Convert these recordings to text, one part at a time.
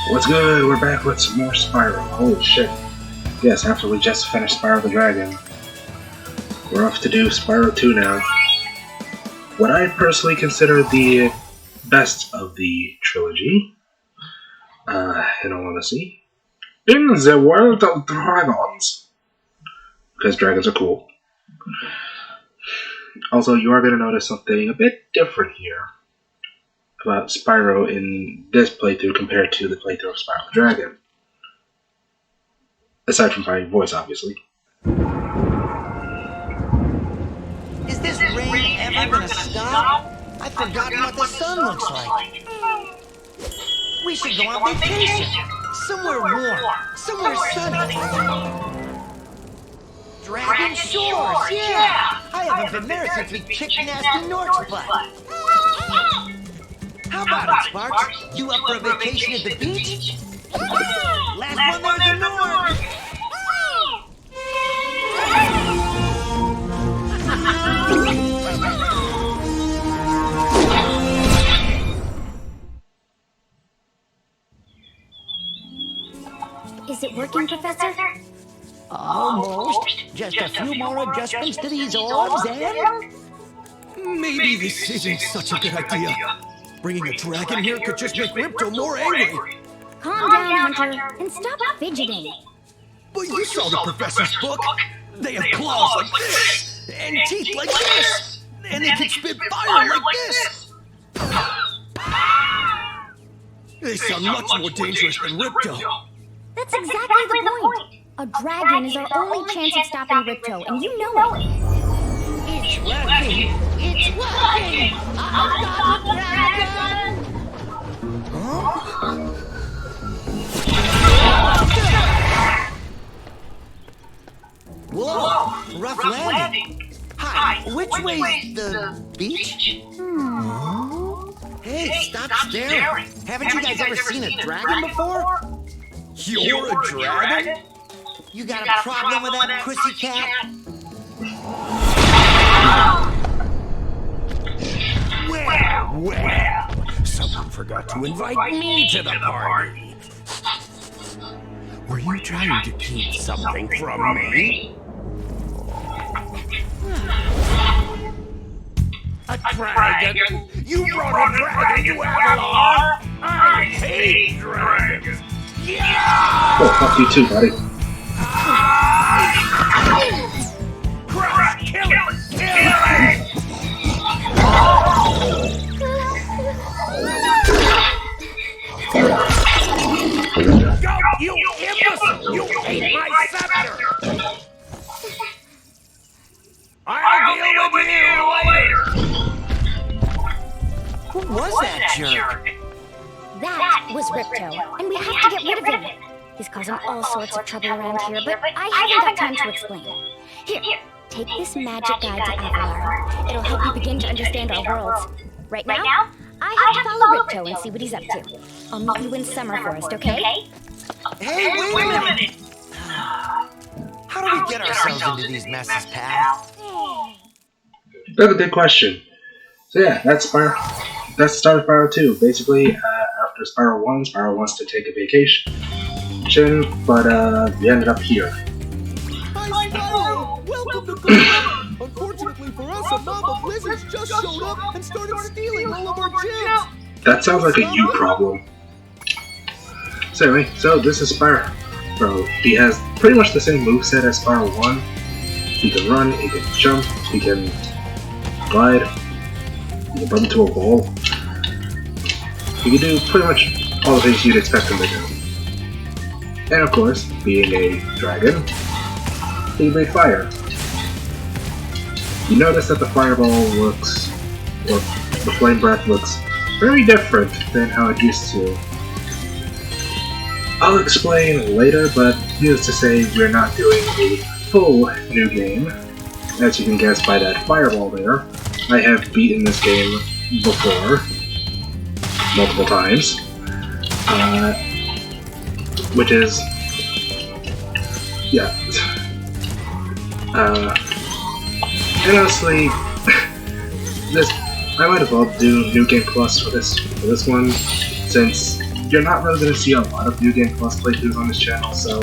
What's good? We're back with some more Spyro. Holy shit. Yes, after we just finished Spyro the Dragon, we're off to do Spyro 2 now. What I personally consider the best of the trilogy, in all honesty, in the world of dragons. Because dragons are cool. Also, you are going to notice something a bit different here about Spyro in this playthrough compared to the playthrough of Spyro the Dragon. Aside from my voice, obviously. Is this rain ever gonna stop? I've forgotten what the sun looks like. We should go on vacation. Somewhere warm. Somewhere sunny. Dragon Shores, yeah! I haven't been there since we kicked nasty Nort's butt. How about it, Sparks? You up for a vacation at the beach? Last one there's the North! Is it working, Professor? Almost. Just a few more adjustments to these orbs and... Maybe this isn't such a good idea. Bringing a dragon here could just make Ripto more angry. Calm down, Hunter, and stop fidgeting. But you saw the professor's book. They have claws like this, and teeth like this, and they can spit fire like this. They sound much more dangerous than Ripto. That's exactly the point. A dragon is our only chance of stopping Ripto, and you know it. It's working! It's working! I've got a dragon! Huh? Whoa! Rough landing! Hi, which way's the beach? Hey, stop staring! Haven't you guys ever seen a dragon before? You're a dragon? You got a problem with that pussycat? Well, someone forgot to invite me to the party. Were you trying to keep something from me? A dragon? You brought a dragon to Avalar? I hate dragons! Yeah! Oh, fuck you too, buddy. Crush! Kill it! Kill it! Go, you imbecile! You ate my scepter! I'll deal with you later! Who was that jerk? That was Ripto, and we have to get rid of him. He's causing all sorts of trouble around here, but I haven't got time to explain. Here, take this magic guide to Avalar. It'll help you begin to understand our worlds. Right now, I have to follow Ripto and see what he's up to. I'll meet you in Summer Forest, okay? Hey, wait a minute! How do we get ourselves into these messes, pal? That's a good question. So yeah, that's Spyro. That's the start of Spyro 2. Basically, after Spyro 1, Spyro wants to take a vacation, but we ended up here. Hi, Spyro! Welcome to Colossus! Unfortunately for us, a mob of lizards just showed up and started stealing all of our gems! That sounds like a you problem. So anyway, this is Spyro. Bro, he has pretty much the same moveset as Spyro 1. He can run, he can jump, he can glide, he can bump into a wall. He can do pretty much all the things you'd expect him to do. And of course, being a dragon, he can breathe fire. You notice that the fireball looks, or the flame breath looks very different than how it used to. I'll explain later, but needless to say, we're not doing a full new game. As you can guess by that fireball there, I have beaten this game before, multiple times, which is, yeah, and honestly, I might as well do New Game Plus for this one, since you're not really going to see a lot of New Game Plus playthroughs on this channel, so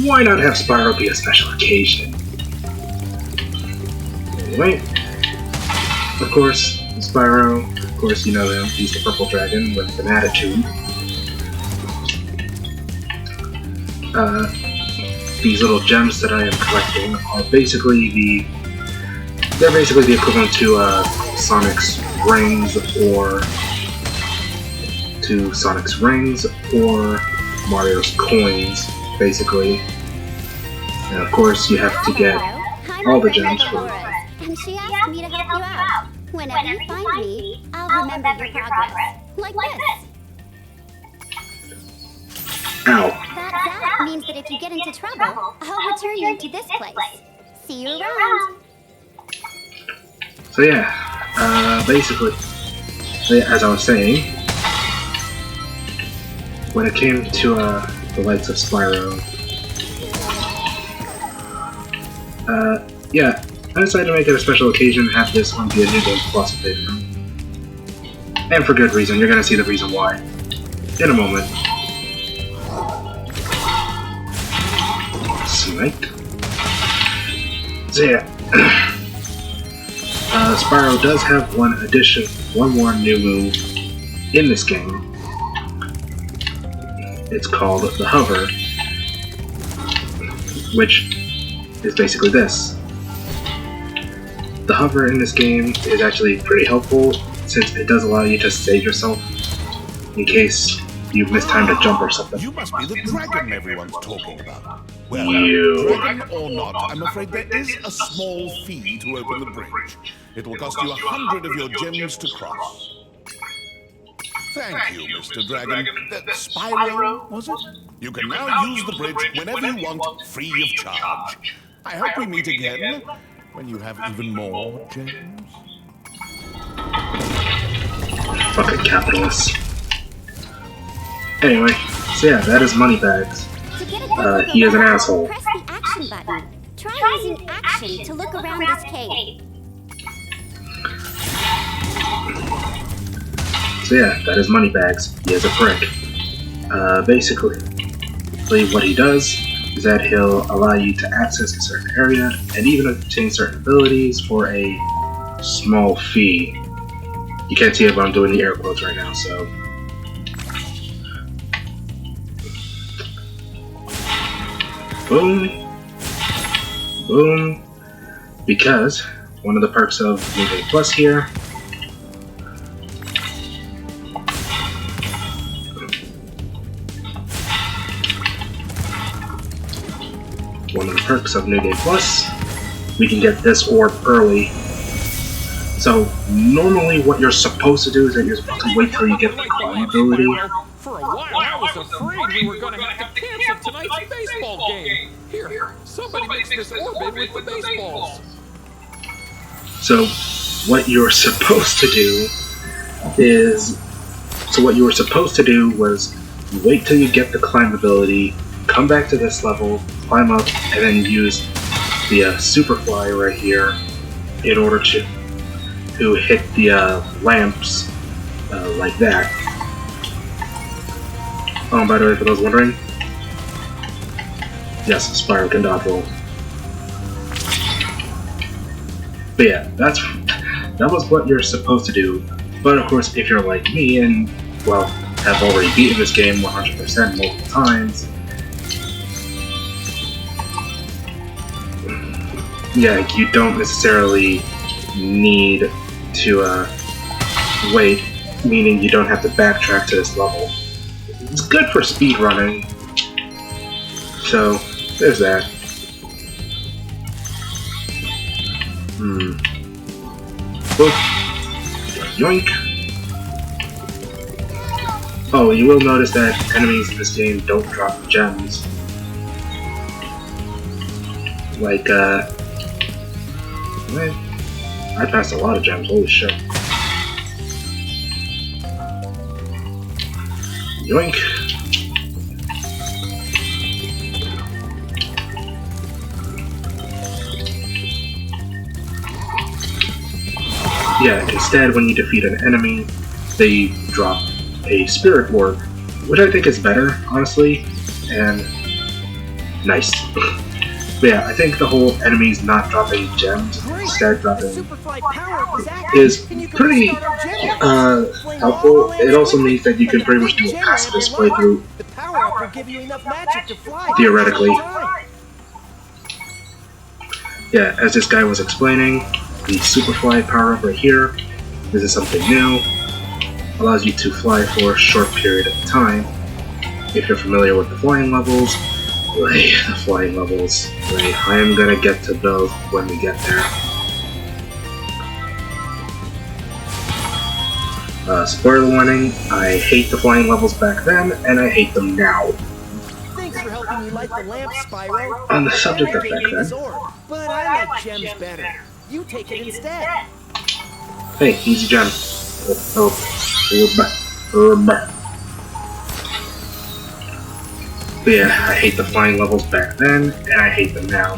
why not have Spyro be a special occasion? Anyway, of course, Spyro, of course you know him, he's the purple dragon with an attitude. These little gems that I am collecting are basically the equivalent to Sonic's rings or Mario's coins, basically. And of course, you have to get all the gems for. And she asked me to help you out. Whenever you find me, I'll remember your progress. Like this. Ow. That means that if you get into trouble, I'll return you to this place. See you around. So yeah, basically, as I was saying, when it came to the likes of Spyro, yeah, I decided to make it a special occasion and have this one be a New Game Plus playthrough. And for good reason. You're gonna see the reason why in a moment. Sniped. So yeah, Spyro does have one more new move in this game. It's called the Hover, which is basically this. The Hover in this game is actually pretty helpful since it does allow you to save yourself in case you've missed time to jump or something. You must be the dragon everyone's talking about. Well, You. dragon or not, I'm afraid there is a small fee to open the bridge. It will cost you 100 of your gems to cross. Thank you, Mr. Dragon. Spyro, was it? You can now use the bridge whenever you want, free of charge. I hope we meet again when you have even more gems. Fucking capitalists. Anyway, so yeah, that is Moneybags. To get a good look He is an around, asshole. press the action button. Try using action to look around this cave. So yeah, that is Moneybags. He is a prick. Basically, what he does is that he'll allow you to access a certain area and even obtain certain abilities for a small fee. You can't see it, but I'm doing the air quotes right now, so. Boom. Boom. Because one of the perks of New Game Plus here New Game Plus, we can get this orb early. So normally what you're supposed to do is that you're supposed to wait till you get the climb ability. For a while, I was afraid we were going to have to cancel tonight's baseball game. Here, somebody mix this orb in with the baseballs. So what you're supposed to do is, was wait till you get the climb ability, come back to this level, climb up, and then use the Superfly right here in order to hit the lamps like that. Oh, by the way, for those wondering, yes, Spyro can dodge roll. But yeah, that was what you're supposed to do. But of course, if you're like me and, well, have already beaten this game 100% multiple times, yeah, you don't necessarily need to wait, meaning you don't have to backtrack to this level. It's good for speedrunning, so there's that. Boop. Yoink. Oh, you will notice that enemies in this game don't drop gems. Like, man, I passed a lot of gems, holy shit. Yoink. Yeah, instead when you defeat an enemy, they drop a spirit orb which I think is better, honestly, and nice. But yeah, I think the whole enemies not dropping gems, instead dropping, Superfly Power is active, is and you can pretty restart our gem lamps. helpful. It also means that you can pretty much do a pacifist playthrough, The power-up will give you enough magic to fly theoretically. all the time. Yeah, as this guy was explaining, the Superfly Power right here, this is something new. Allows you to fly for a short period of time. If you're familiar with the flying levels, I am gonna get to those when we get there. Spoiler warning, I hate the flying levels back then, and I hate them now. Thanks for helping me light the lamp, Spyro. On the subject of I back gave you this then, orb, but I like gems better. You take it instead. hey, easy gem. But yeah, I hate the flying levels back then, and I hate them now.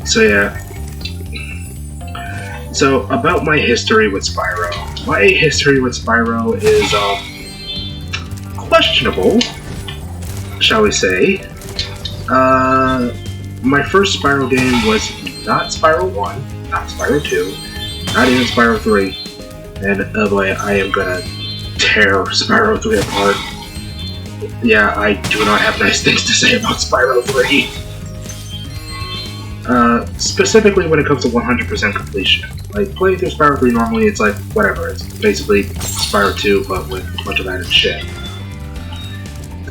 So yeah. So, about my history with Spyro. My history with Spyro is, questionable, shall we say. My first Spyro game was not Spyro 1, not Spyro 2, not even Spyro 3, and oh boy, I am gonna tear Spyro 3 apart. Yeah, I do not have nice things to say about Spyro 3. Specifically when it comes to 100% completion. Like, playing through Spyro 3 normally, it's like, whatever, it's basically Spyro 2, but with a bunch of added shit.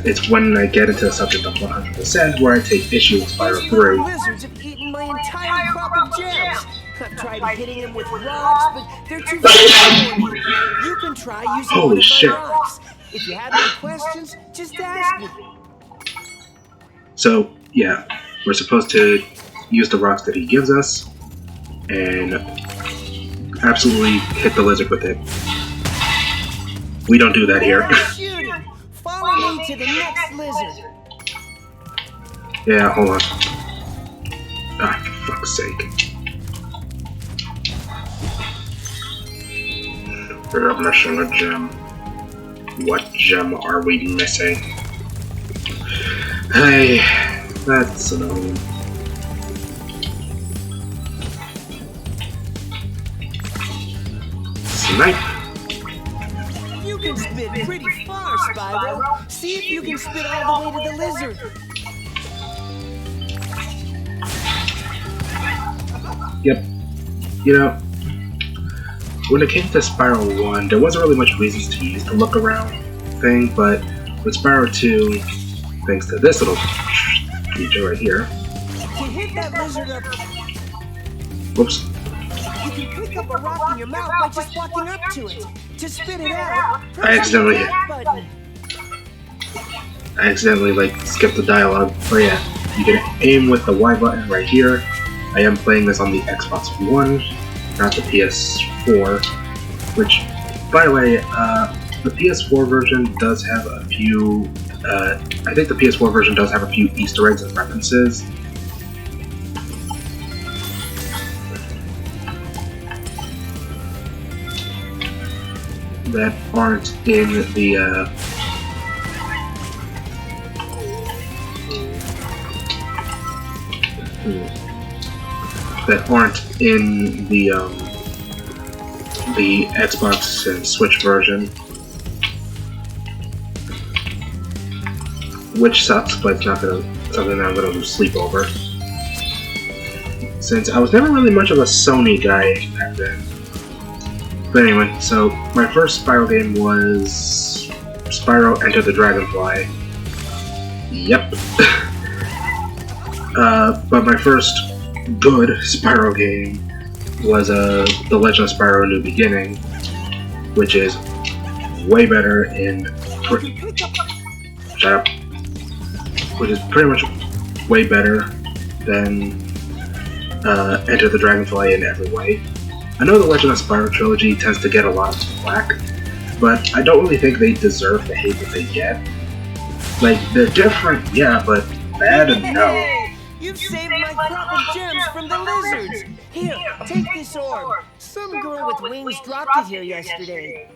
It's when I get into the subject of 100% where I take issue with Spyro 3. Lizards have eaten my entire crop of gems. I've tried hitting them with rocks, but they're too big for me. You can try using one of my rocks. If you have any questions, just ask me. So, yeah, we're supposed to use the rocks that he gives us, and absolutely hit the lizard with it. We don't do that here. Follow me to the next lizard. Yeah, hold on. Ah, for fuck's sake. We're missing a gem. What gem are we missing? Hey, that's annoying. Snipe! You can spit pretty far, Spyro. See if you can spit all the way to the lizard. Yep. You know, when it came to Spyro 1, there wasn't really much reasons to use the look around thing, but with Spyro 2, thanks to this little feature right here. To hit that lizard up, Whoops. you can pick up a rock in your mouth by just walking up to it. To spit it out, I accidentally skipped the dialogue. But yeah, you can aim with the Y button right here. I am playing this on the Xbox One, not the PS4, which, by the way, the PS4 version does have a few, I think the PS4 version does have a few Easter eggs and references. That aren't in the, the Xbox and Switch version, which sucks, but it's not something that I'm gonna lose sleep over. Since I was never really much of a Sony guy back then. But anyway, so my first Spyro game was Spyro Enter the Dragonfly. Yep. But my first good Spyro game was The Legend of Spyro: New Beginning, which is way better in shut up. Which is pretty much way better than Enter the Dragonfly in every way. I know the Legend of Spyro trilogy tends to get a lot of flack, but I don't really think they deserve the hate that they get. Like, they're different, yeah, but bad and no. You've saved my crop of gems from the lizards. Here, take this orb. Some girl with wings dropped it here yesterday.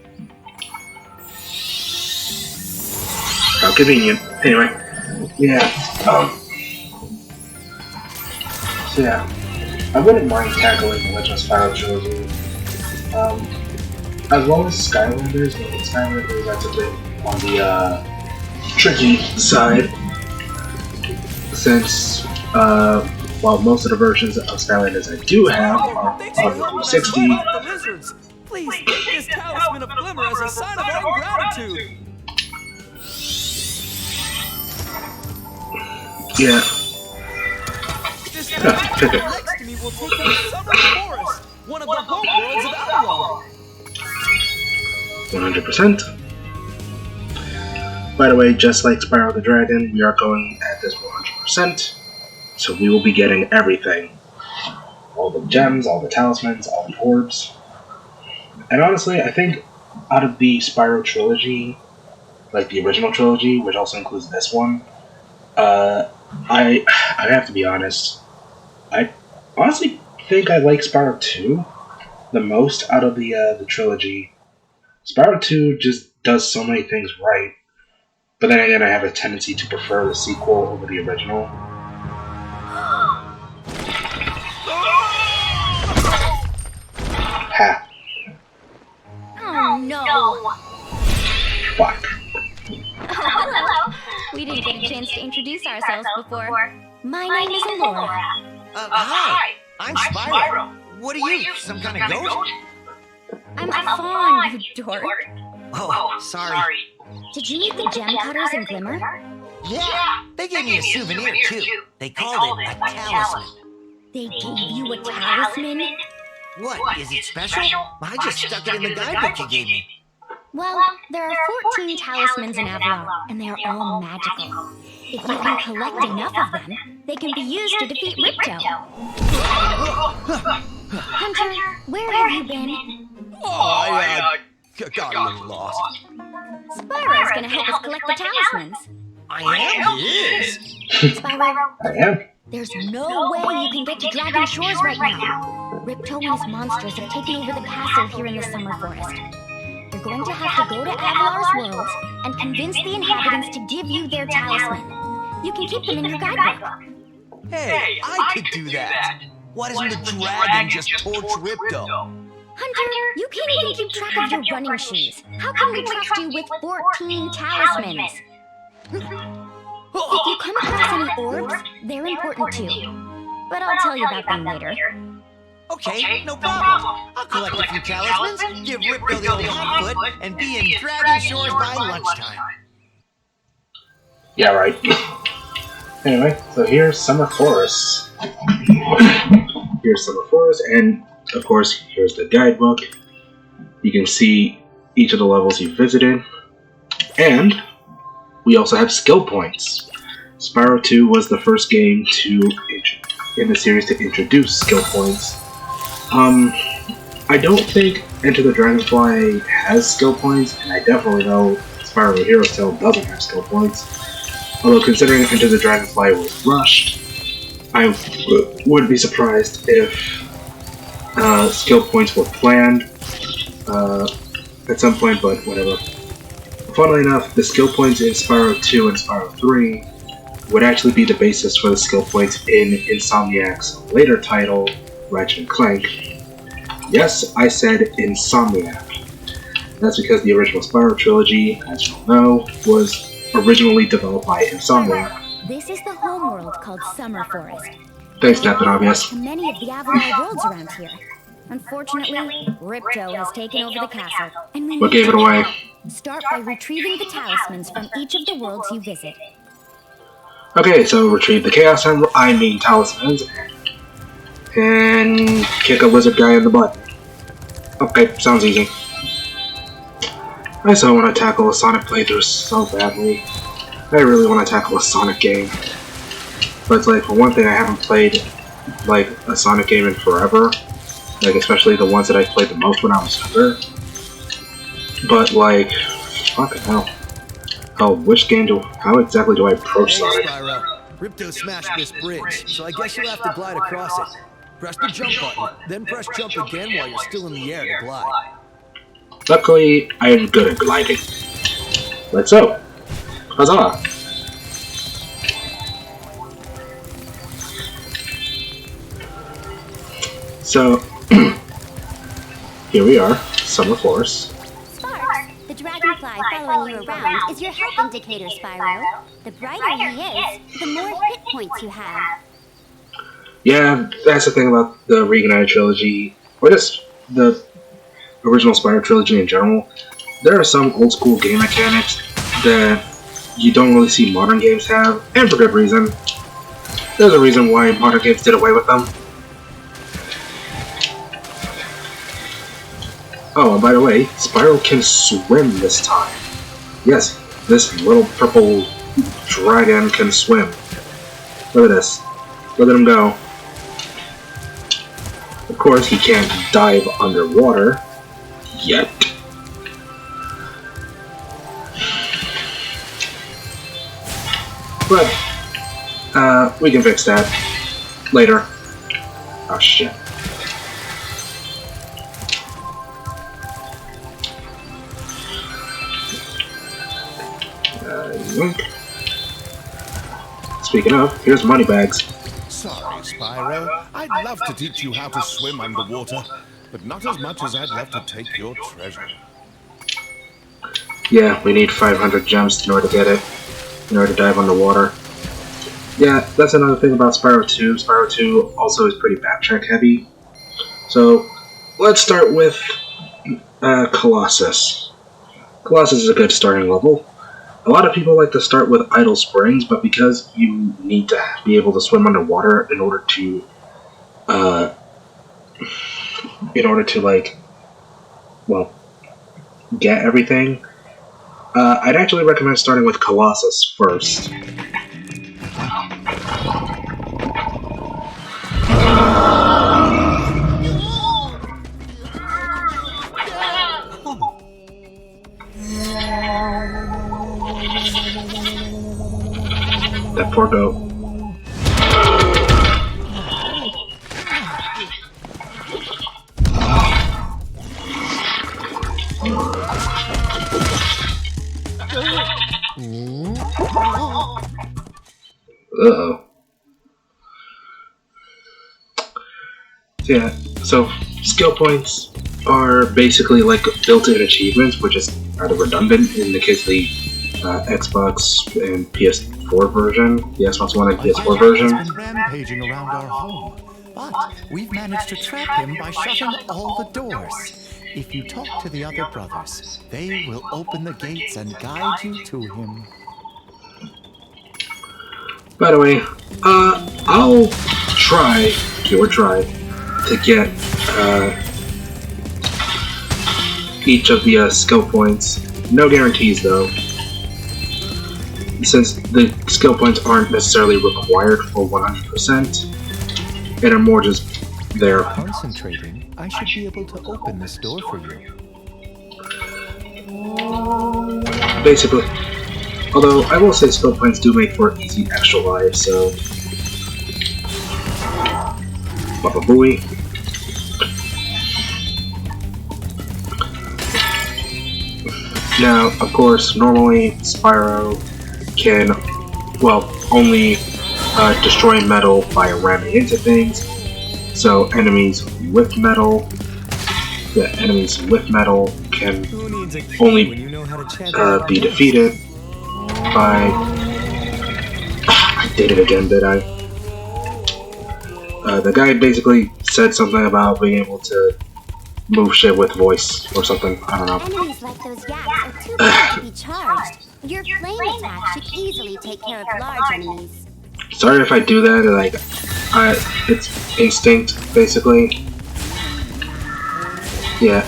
convenient. Anyway, yeah. So yeah, I wouldn't mind tackling the Legend of Spyro trilogy. As well as Skylanders, but with Skylanders that's a bit on the tricky side, since while most of the versions of Skylanders I do have are on the 360. Please take this talisman of glimmer as a sign of our gratitude. Yeah. This next to me will take you to Summer Forest, one of the home worlds of Avalon. 100%. By the way, just like Spyro the Dragon, we are going at this 100%. So we will be getting everything. All the gems, all the talismans, all the orbs. And honestly, I think out of the Spyro trilogy, like the original trilogy, which also includes this one, I have to be honest, I honestly think I like Spyro 2 the most out of the trilogy. Spyro 2 just does so many things right, but then again I have a tendency to prefer the sequel over the original. Ha. Oh no! Fuck. Hello! We didn't get a chance to introduce ourselves before. My name is Alora. Hi! I'm Spyro. What are you, some kind of goat? I'm a fawn, you dork. Oh, sorry. Did you meet the gem cutters in Glimmer? Yeah, they gave me a souvenir too. They called it a talisman. They gave you a talisman? What, is it special? I just stuck it in the guidebook you gave me. Well, there are 14 talismans in Avalon, and they are all magical. If you can collect enough of them, they can be used to defeat Ripto. Hunter, where have you been? Oh, I got a little lost. Spyro's gonna help us collect the talismans. I am? He is. Spyro, I am. there's no way you can get to Dragon Shores right now. Ripto and his monsters have taken over the castle here in the Summer Forest. You're going to have to go to Avalar's world and convince the inhabitants to give you their talisman. You can keep them in your guidebook. Hey, I could do that. Why doesn't the dragon just torch Ripto? Hunter, you can't even keep track of your running shoes. How can we trust you with 14 talismans? If you come across any orbs, they're important too. But I'll tell you about them later. Okay, no problem. I'll collect a few talismans, give Ripto the old hot foot, and be in Dragon Shores by lunchtime. Yeah, right. Anyway, so here's Summer Forest. Here's Summer Forest, and of course, here's the guidebook. You can see each of the levels you visited. And we also have skill points. Spyro 2 was the first game in the series to introduce skill points. I don't think Enter the Dragonfly has skill points, and I definitely know Spyro the Hero's Tale doesn't have skill points. Although considering Enter the Dragonfly was rushed, I wouldn't be surprised if skill points were planned at some point, but whatever. Funnily enough, the skill points in Spyro 2 and Spyro 3 would actually be the basis for the skill points in Insomniac's later title, Ratchet & Clank. Yes, I said Insomniac. That's because the original Spyro trilogy, as you'll know, was originally developed by Insomniac. This is the homeworld called Summer Forest. Thanks, Captain Obvious. Many of the Avalar worlds around here. Unfortunately, Ripto has taken over the castle, and we What gave it away? start by retrieving the talismans from each of the worlds you visit. Okay, so retrieve the talismans, and kick a lizard guy in the butt. Okay, sounds easy. I so want to tackle a Sonic playthrough so badly. I really want to tackle a Sonic game. But it's like, for one thing, I haven't played like a Sonic game in forever. Like, especially the ones that I played the most when I was younger. But like, fucking hell. How exactly do I approach Sonic? Spyro. Ripto smashed this bridge, so I guess you'll have to glide across it. Press the jump button, then press jump again while you're still in the air to glide. Luckily, I am good at gliding. Let's go. Huzzah! So, here we are, Summer Forest. Sparks, the dragonfly following you around, is your health indicator, Spyro. The brighter he is, the more hit points you have. Yeah, that's the thing about the Reignited trilogy, or just the original Spyro trilogy in general. There are some old school game mechanics that you don't really see modern games have, and for good reason. There's a reason why modern games did away with them. Oh, and by the way, Spyro can swim this time. Yes, this little purple dragon can swim. Look at this. Look at him go. Of course, he can't dive underwater. Yet. But, we can fix that later. Oh shit. Speaking of, here's Moneybags. Sorry, Spyro. I'd love to teach you how to swim underwater, but not as much as I'd love to take your treasure. Yeah, we need 500 gems in order to get it, in order to dive underwater. Yeah, that's another thing about Spyro 2. Spyro 2 also is pretty backtrack heavy. So, let's start with Colossus. Colossus is a good starting level. A lot of people like to start with Idle Springs, but because you need to be able to swim underwater in order to, like, well, get everything, I'd actually recommend starting with Colossus first. That poor goat. Uh-oh. Yeah, so skill points are basically like built-in achievements, which is kind of redundant in the case of the Xbox and PS4 version, the Xbox One and PS4 version. He's been rampaging around our home, but we've managed to trap him by shutting all the doors. If you talk to the other brothers, they will open the gates and guide you to him. By the way, I'll try to get each of the skill points. No guarantees though, since the skill points aren't necessarily required for 100%, and are more just there. Concentrating, I should be able to open this door for you. Basically. Although, I will say skill points do make for easy extra life, so... Baba Booey. Now, of course, normally Spyro can, well, only destroy metal by ramming into things. So enemies with metal, can only be defeated by... I did it again, did I? The guy basically said something about being able to move shit with voice or something. I don't know. Enemies like those yaks are too big to be charged. Your flame attack should easily take care of large enemies. Sorry if I do that, like, it's instinct, basically. Yeah.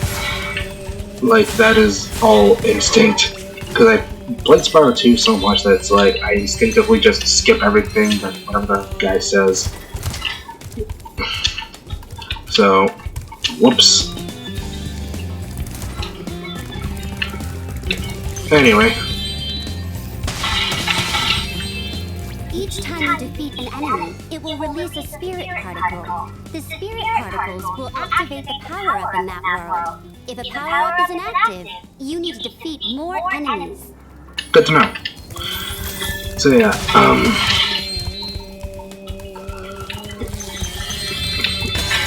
Like, that is all instinct. Because I played Spyro 2 so much that it's like, I instinctively just skip everything that whatever the guy says. So, whoops. Anyway. Each time you defeat an enemy, it will release a spirit particle. The spirit particles will activate the power-up in that world. If a power-up is inactive, you need to defeat more enemies. Good to know. So yeah,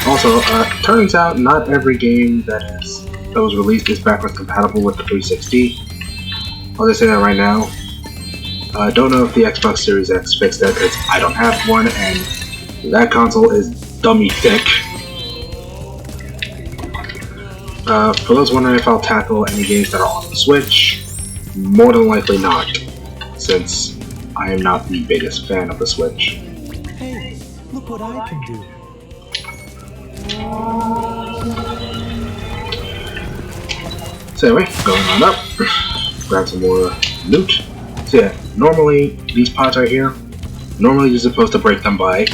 also, turns out not every game that was released is backwards compatible with the 360. I'll just say that right now. Don't know if the Xbox Series X fixed that because I don't have one, and that console is dummy thick. For those wondering if I'll tackle any games that are on the Switch, more than likely not, since I am not the biggest fan of the Switch. Hey, look what I can do. So anyway, going on up, grab some more loot. So yeah, normally, these pods right here, normally you're supposed to break them by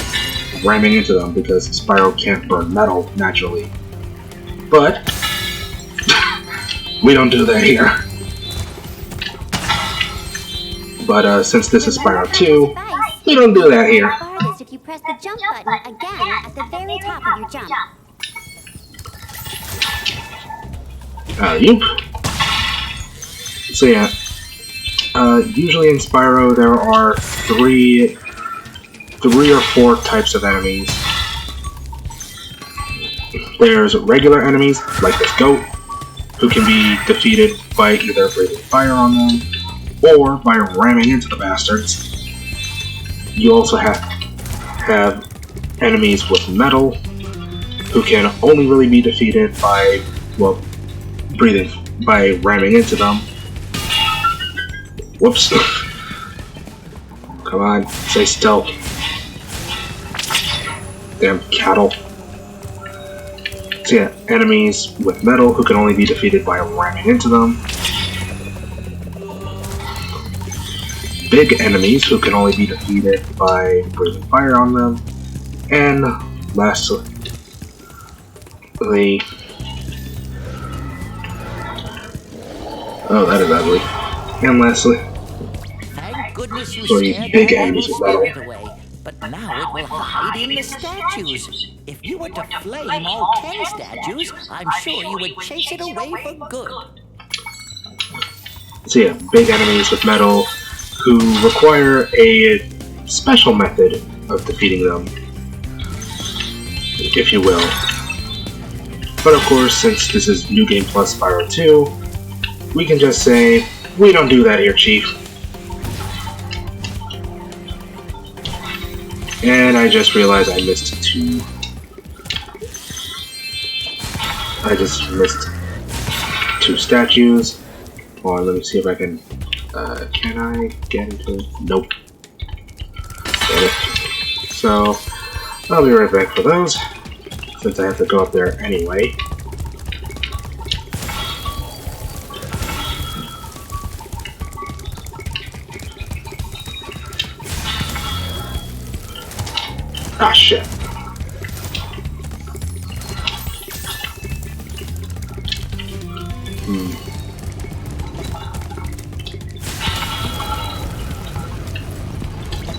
ramming into them because Spyro can't burn metal naturally. But, we don't do that here. But since this is Spyro 2, we don't do that here. Farthest if you press the jump button again at the very top of your jump. Yoop. So yeah, usually in Spyro there are three or four types of enemies. There's regular enemies, like this goat, who can be defeated by either breathing fire on them, or by ramming into the bastards. You also have enemies with metal, who can only really be defeated by, well, by ramming into them. Whoops. Come on, say stealth. Damn cattle. So yeah, enemies with metal who can only be defeated by ramming into them. Big enemies who can only be defeated by breathing fire on them. And lastly, oh, that is ugly. And lastly, Thank goodness you three scared big the enemies with metal. spirit away. But now it will hide in the statues. If you were to flame all 10 statues, I'm sure you would chase it away for good. So yeah, big enemies with metal who require a special method of defeating them, if you will. But of course, since this is New Game Plus Spyro 2, we can just say, we don't do that here, Chief. And I just realized I missed two. I just missed two statues. Hold on, let me see if I can I get into it? Nope. Get it. So, I'll be right back for those, since I have to go up there anyway. Ah, shit.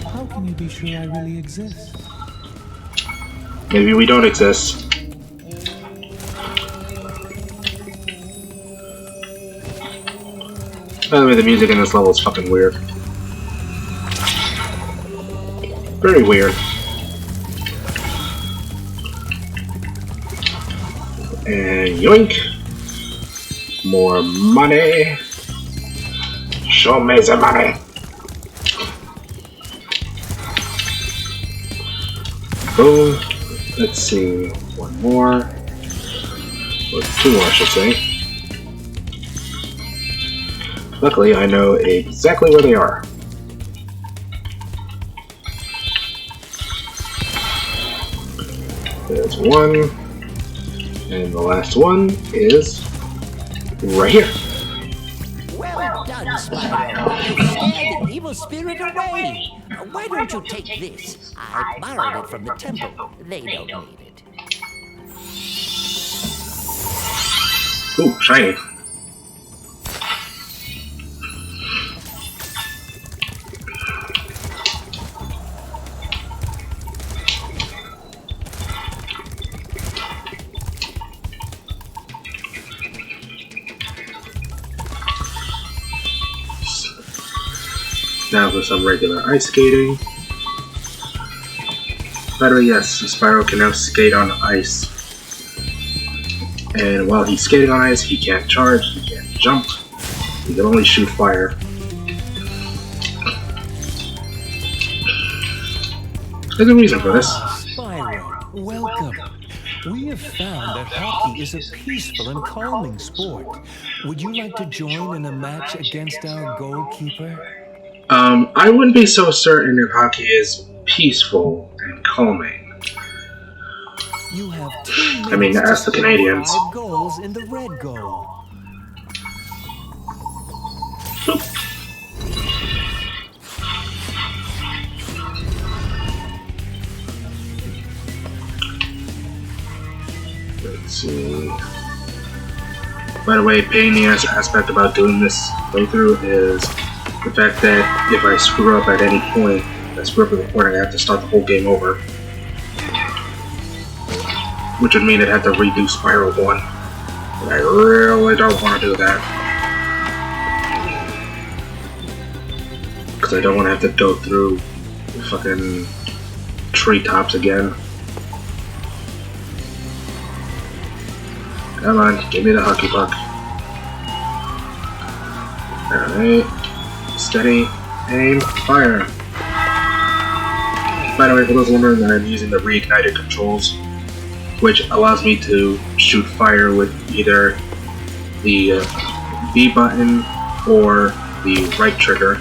How can you be sure I really exist? Maybe we don't exist. By the way, the music in this level is fucking weird. Very weird. And yoink! More money! Show me the money! Boom. Let's see. One more. Or two more, I should say. Luckily, I know exactly where they are. There's one. And the last one is right here. Well done, Spyro. You scared the evil spirit away. Why don't you take this? I borrowed it from the temple. They don't need it. Ooh, shiny. Now for some regular ice skating. By the way, yes, Spyro can now skate on ice. And while he's skating on ice, he can't charge, he can't jump, he can only shoot fire. There's a reason for this. Spyro, welcome. We have found that hockey is a peaceful and calming sport. Would you like to join in a match against our goalkeeper? I wouldn't be so certain if hockey is peaceful and calming. You have 2 minutes I mean, ask the to score Canadians. 5 goals in the red goal. Let's see. By the way, pain in the ass aspect about doing this playthrough is the fact that if I screw up at any point, I have to start the whole game over. Which would mean I'd have to redo Spyro 1. And I really don't want to do that. Because I don't want to have to go through the fucking treetops again. Come on, give me the hockey puck. Alright. Steady, aim, fire. By the way, for those wondering, I'm using the reignited controls, which allows me to shoot fire with either the B button or the right trigger.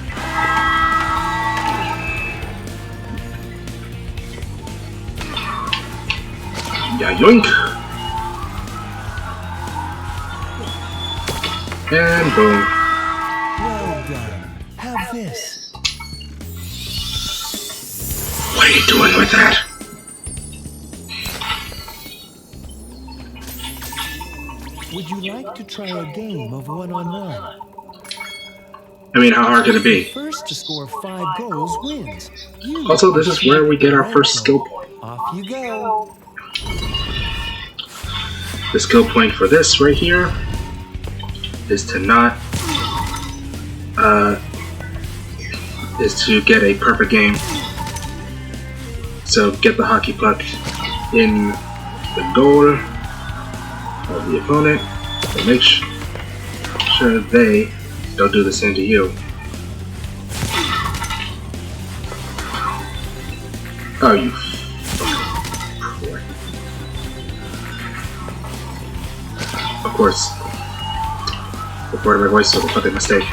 Yeah, yoink! And boom. Well done. Have this. What are you doing with that? Would you like to try a game of one-on-one? I mean, how hard can it be? First to score 5 goals wins. Also, this is where we get our first skill point. Off you go. The skill point for this right here is to not, is to get a perfect game. So get the hockey puck in the goal of the opponent and make sure they don't do the same to you. Oh, you fucking prick. Of course. Recorded my voice was a fucking mistake.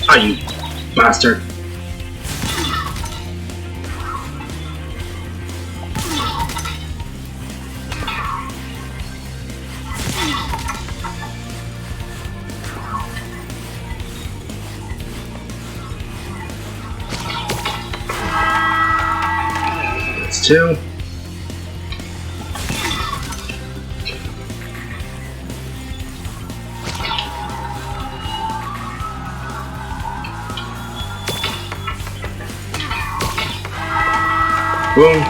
Ah, you bastard. That's 2. Boom.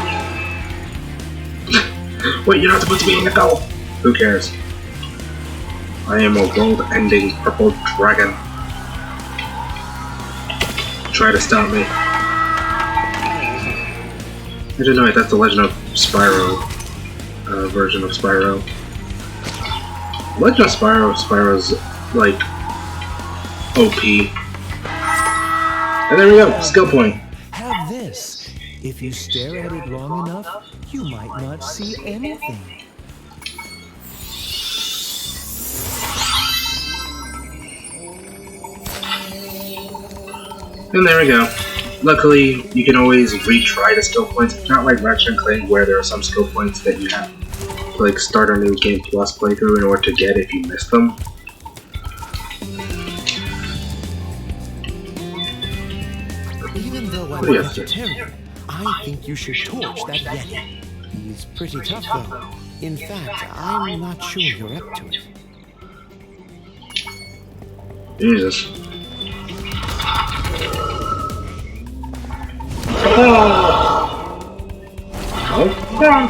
Wait, you're not supposed to be in the goal. Who cares? I am a world-ending purple dragon. Try to stop me. I didn't know that's the Legend of Spyro version of Spyro. Legend of Spyro's like OP. And there we go, skill point. Have this. If you stare at it long enough, you might not see anything. And there we go. Luckily, you can always retry the skill points. It's not like Ratchet & Clank where there are some skill points that you have to like start a new Game Plus playthrough in order to get if you miss them. Even though I'm What do you a have to do? vegetarian, I think you should torch that Yeti. He's pretty tough, though. In fact, I'm not sure you're up to it. Jesus. Oh! I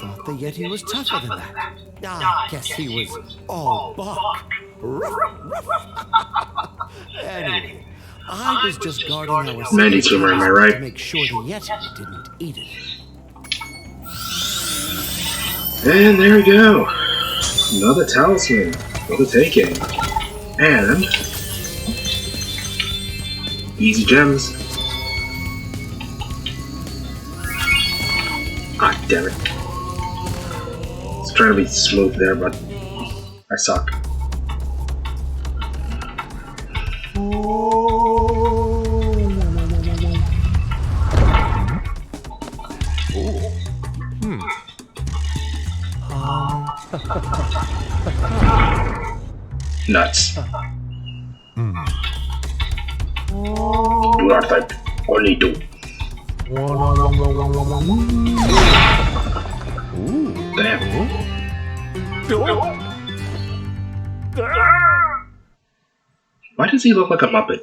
thought the Yeti was tougher than that. I guess he was all bark. Ruff, ruff. Anyway, I was just guarding our 90 tumor, am I right? to make sure the Yeti didn't eat it. And there we go. Another talisman for the taking. And easy gems. Ah, damn it. I was trying to be smooth there, but I suck. Nuts. Do not type. Only do. Damn. Why does he look like a Muppet?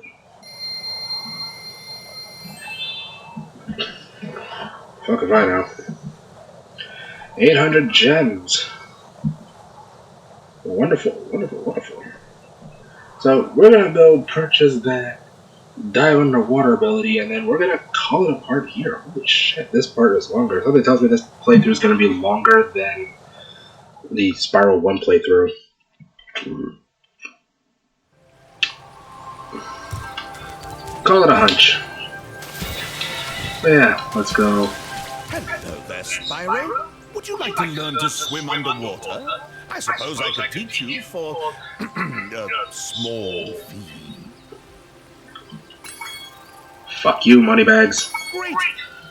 Fuck if I know. 800 gems. Wonderful, wonderful, wonderful. So we're gonna go purchase that dive underwater ability, and then we're gonna call it a part here. Holy shit, this part is longer. Something tells me this playthrough is gonna be longer than the Spyro 1 playthrough. Call it a hunch. But yeah, let's go. Hello there, Spyro. Would you like to learn to swim underwater? I suppose I could teach you for a small fee. Fuck you, moneybags. Great.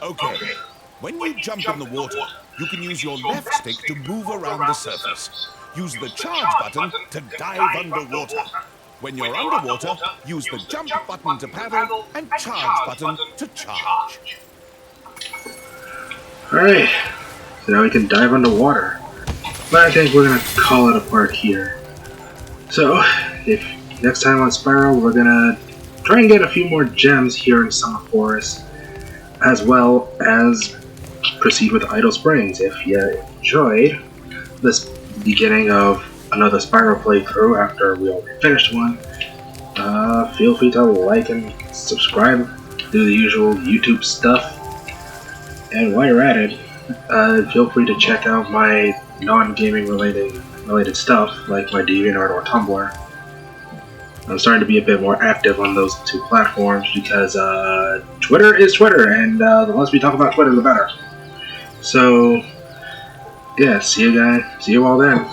Okay. When you jump in the water, you can use your left stick to move around the surface. Use the charge button to dive underwater. When you're underwater, use the jump button to paddle and charge button to charge. Alright, so now we can dive underwater. But I think we're gonna call it a part here. So, if next time on Spyro, we're gonna try and get a few more gems here in Summer Forest, as well as proceed with Idle Springs. If you enjoyed this beginning of another Spyro playthrough after we already finished one, feel free to like and subscribe, do the usual YouTube stuff, and while you're at it, feel free to check out my non-gaming related stuff, like my DeviantArt or Tumblr. I'm starting to be a bit more active on those two platforms because Twitter is Twitter, and the less we talk about Twitter, the better. So, yeah, see you all then.